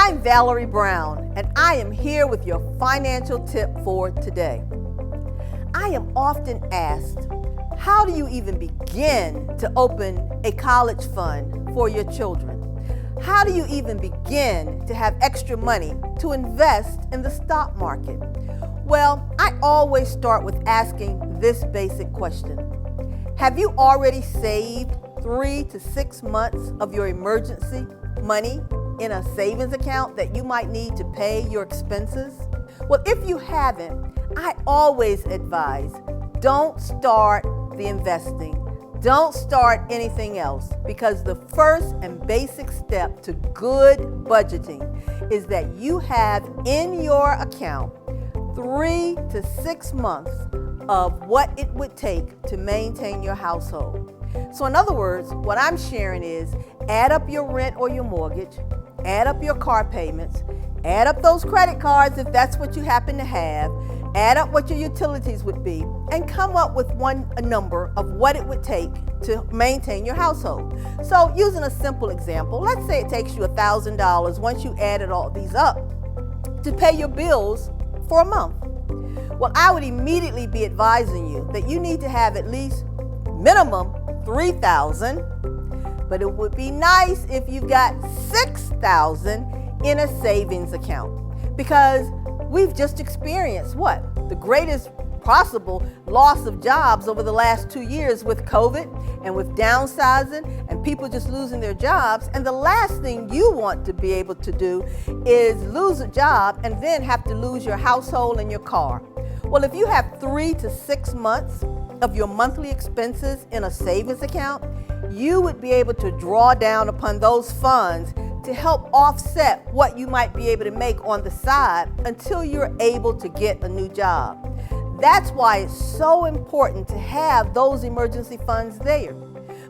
I'm Valerie Brown, and I am here with your financial tip for today. I am often asked, how do you even begin to open a college fund for your children? How do you even begin to have extra money to invest in the stock market? Well, I always start with asking this basic question. Have you already saved 3 to 6 months of your emergency money in a savings account that you might need to pay your expenses? Well, if you haven't, I always advise, don't start the investing. Don't start anything else, because the first and basic step to good budgeting is that you have in your account 3 to 6 months of what it would take to maintain your household. So in other words, what I'm sharing is add up your rent or your mortgage, add up your car payments, add up those credit cards if that's what you happen to have, add up what your utilities would be, and come up with a number of what it would take to maintain your household. So using a simple example, let's say it takes you $1,000 once you added all these up to pay your bills for a month. Well, I would immediately be advising you that you need to have at least minimum $3,000, but it would be nice if you got $6,000 in a savings account, because we've just experienced the greatest possible loss of jobs over the last 2 years with COVID and with downsizing and people just losing their jobs. And the last thing you want to be able to do is lose a job and then have to lose your household and your car. Well, if you have 3 to 6 months of your monthly expenses in a savings account, you would be able to draw down upon those funds to help offset what you might be able to make on the side until you're able to get a new job. That's why it's so important to have those emergency funds there.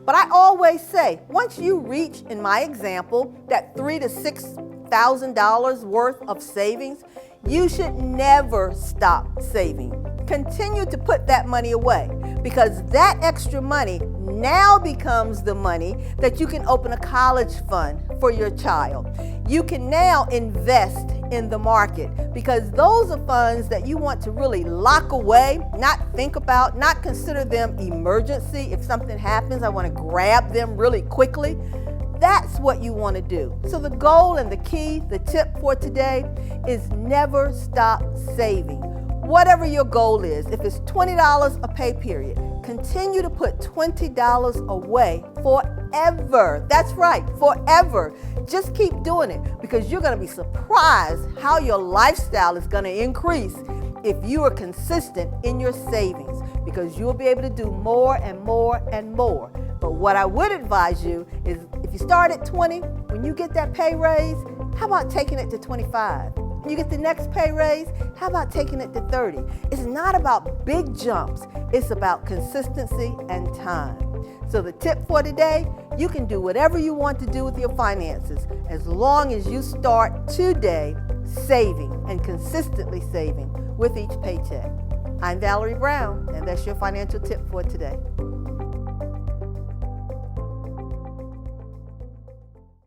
But I always say, once you reach, in my example, that $3,000 to $6,000 worth of savings, you should never stop saving. Continue to put that money away, because that extra money now becomes the money that you can open a college fund for your child. You can now invest in the market, because those are funds that you want to really lock away, not think about, not consider them emergency. If something happens, I want to grab them really quickly. That's what you want to do. So the goal and the key, the tip for today is never stop saving. Whatever your goal is, if it's $20 a pay period, continue to put $20 away forever. That's right, forever. Just keep doing it, because you're going to be surprised how your lifestyle is going to increase if you are consistent in your savings, because you'll be able to do more and more and more. But what I would advise you is, if you start at 20, when you get that pay raise, how about taking it to 25? When you get the next pay raise, how about taking it to 30? It's not about big jumps. It's about consistency and time. So the tip for today, you can do whatever you want to do with your finances as long as you start today saving and consistently saving with each paycheck. I'm Valerie Brown, and that's your financial tip for today.